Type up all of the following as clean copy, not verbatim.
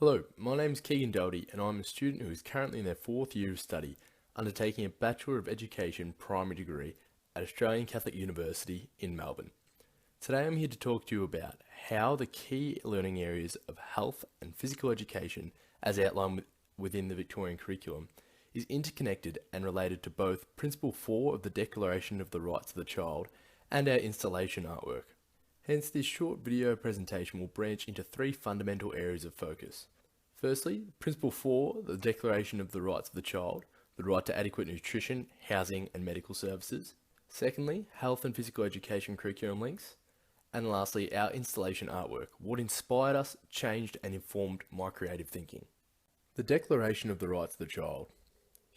Hello, my name is Keegan Doherty and I'm a student who is currently in their 4th year of study, undertaking a Bachelor of Education primary degree at Australian Catholic University in Melbourne. Today I'm here to talk to you about how the key learning areas of health and physical education, as outlined within the Victorian curriculum, is interconnected and related to both Principle 4 of the Declaration of the Rights of the Child and our installation artwork. Hence, this short video presentation will branch into 3 fundamental areas of focus. Firstly, Principle 4, the Declaration of the Rights of the Child, the right to adequate nutrition, housing and medical services. Secondly, health and physical education curriculum links. And lastly, our installation artwork, what inspired us, changed and informed my creative thinking. The Declaration of the Rights of the Child.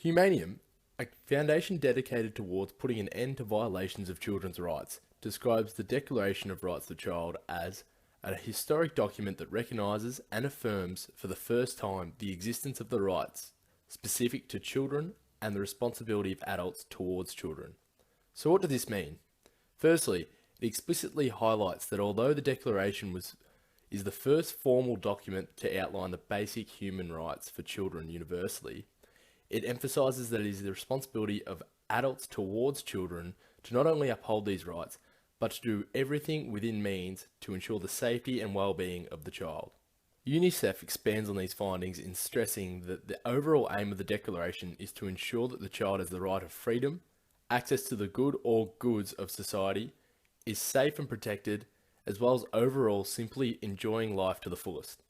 Humanium, a foundation dedicated towards putting an end to violations of children's rights, describes the Declaration of Rights of the Child as a historic document that recognises and affirms for the first time the existence of the rights specific to children and the responsibility of adults towards children. So what does this mean? Firstly, it explicitly highlights that although the Declaration is the first formal document to outline the basic human rights for children universally, it emphasises that it is the responsibility of adults towards children to not only uphold these rights, but to do everything within means to ensure the safety and well-being of the child. UNICEF expands on these findings in stressing that the overall aim of the Declaration is to ensure that the child has the right of freedom, access to the good or goods of society, is safe and protected, as well as overall simply enjoying life to the fullest.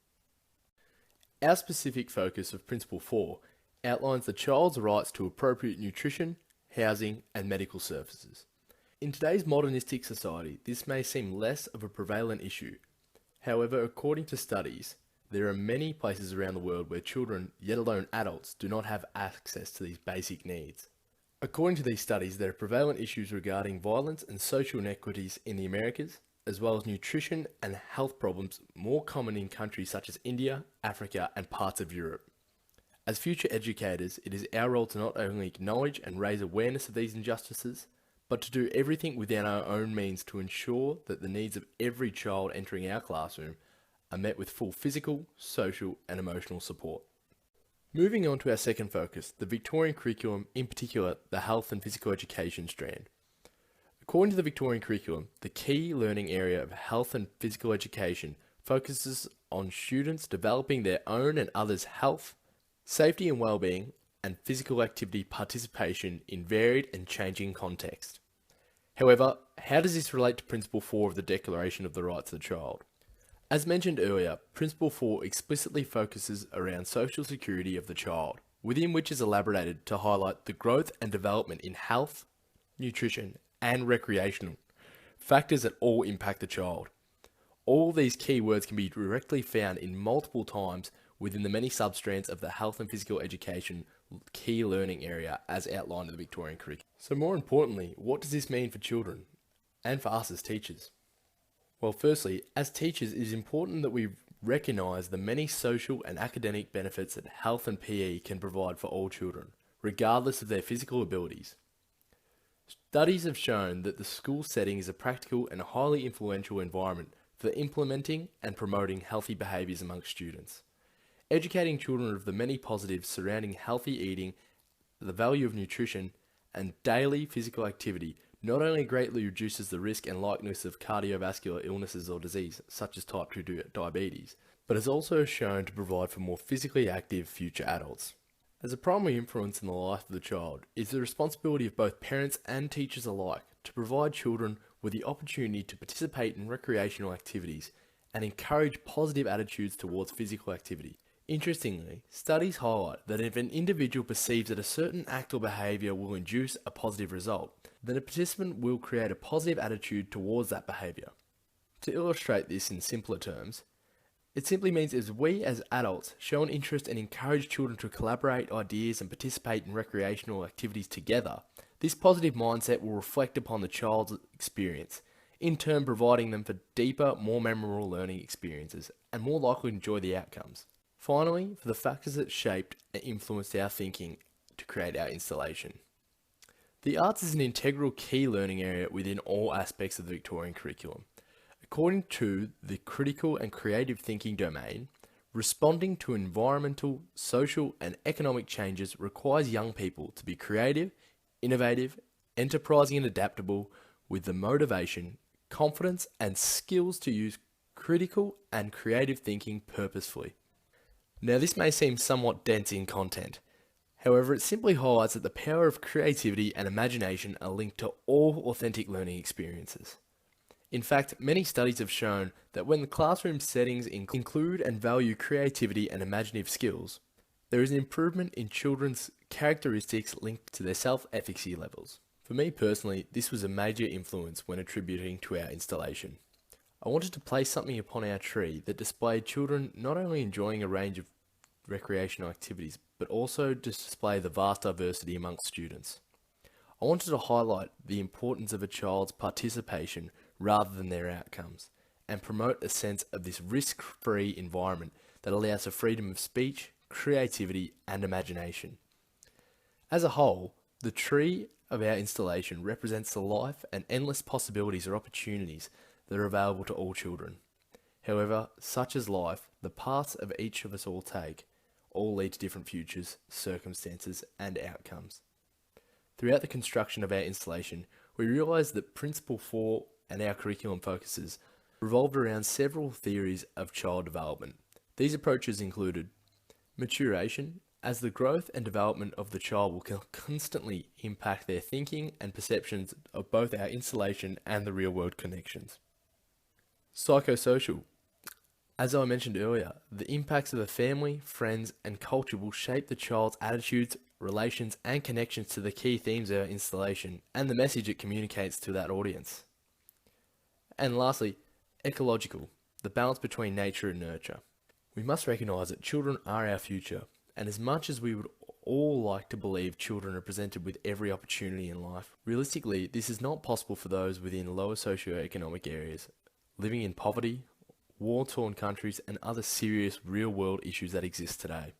Our specific focus of Principle 4 outlines the child's rights to appropriate nutrition, housing and medical services. In today's modernistic society, this may seem less of a prevalent issue. However, according to studies, there are many places around the world where children, yet alone adults, do not have access to these basic needs. According to these studies, there are prevalent issues regarding violence and social inequities in the Americas, as well as nutrition and health problems more common in countries such as India, Africa, and parts of Europe. As future educators, it is our role to not only acknowledge and raise awareness of these injustices, but to do everything within our own means to ensure that the needs of every child entering our classroom are met with full physical, social and emotional support. Moving on to our second focus, the Victorian curriculum, in particular the health and physical education strand. According to the Victorian curriculum, the key learning area of health and physical education focuses on students developing their own and others' health, safety and well-being, and physical activity participation in varied and changing contexts. However, how does this relate to Principle 4 of the Declaration of the Rights of the Child? As mentioned earlier, Principle 4 explicitly focuses around social security of the child, within which is elaborated to highlight the growth and development in health, nutrition, and recreational factors that all impact the child. All these key words can be directly found in multiple times within the many substrands of the health and physical education key learning area as outlined in the Victorian curriculum. So more importantly, what does this mean for children and for us as teachers? Well, firstly, as teachers, it is important that we recognise the many social and academic benefits that health and PE can provide for all children, regardless of their physical abilities. Studies have shown that the school setting is a practical and highly influential environment for implementing and promoting healthy behaviours amongst students. Educating children of the many positives surrounding healthy eating, the value of nutrition, and daily physical activity not only greatly reduces the risk and likeliness of cardiovascular illnesses or disease, such as type 2 diabetes, but is also shown to provide for more physically active future adults. As a primary influence in the life of the child, it is the responsibility of both parents and teachers alike to provide children with the opportunity to participate in recreational activities and encourage positive attitudes towards physical activity. Interestingly, studies highlight that if an individual perceives that a certain act or behaviour will induce a positive result, then a participant will create a positive attitude towards that behaviour. To illustrate this in simpler terms, it simply means if we as adults show an interest and encourage children to collaborate ideas and participate in recreational activities together, this positive mindset will reflect upon the child's experience, in turn providing them for deeper, more memorable learning experiences and more likely to enjoy the outcomes. Finally, for the factors that shaped and influenced our thinking to create our installation. The arts is an integral key learning area within all aspects of the Victorian curriculum. According to the critical and creative thinking domain, Responding to environmental, social, and economic changes requires young people to be creative, innovative, enterprising, and adaptable with the motivation, confidence, and skills to use critical and creative thinking purposefully. Now, this may seem somewhat dense in content. However, it simply highlights that the power of creativity and imagination are linked to all authentic learning experiences. In fact, many studies have shown that when the classroom settings include and value creativity and imaginative skills, there is an improvement in children's characteristics linked to their self-efficacy levels. For me personally, this was a major influence when attributing to our installation. I wanted to place something upon our tree that displayed children not only enjoying a range of recreational activities, but also display the vast diversity amongst students. I wanted to highlight the importance of a child's participation rather than their outcomes, and promote a sense of this risk-free environment that allows for freedom of speech, creativity, and imagination. As a whole, the tree of our installation represents the life and endless possibilities or opportunities that are available to all children. However, such is life, the paths of each of us all take, all lead to different futures, circumstances, and outcomes. Throughout the construction of our installation, we realised that Principle 4 and our curriculum focuses revolved around several theories of child development. These approaches included maturation, as the growth and development of the child will constantly impact their thinking and perceptions of both our installation and the real-world connections. Psychosocial. As I mentioned earlier, the impacts of the family, friends, and culture will shape the child's attitudes, relations, and connections to the key themes of our installation and the message it communicates to that audience. And lastly, ecological, the balance between nature and nurture. We must recognise that children are our future, and as much as we would all like to believe children are presented with every opportunity in life, realistically, this is not possible for those within lower socioeconomic areas, living in poverty, war-torn countries, and other serious real-world issues that exist today.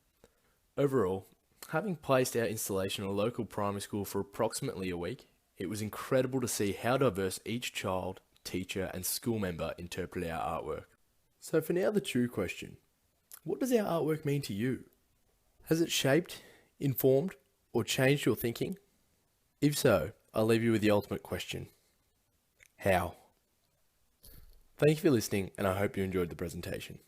Overall, having placed our installation in a local primary school for approximately a week, it was incredible to see how diverse each child, teacher, and school member interpreted our artwork. So for now, the true question: what does our artwork mean to you? Has it shaped, informed, or changed your thinking? If so, I'll leave you with the ultimate question: how? Thank you for listening, and I hope you enjoyed the presentation.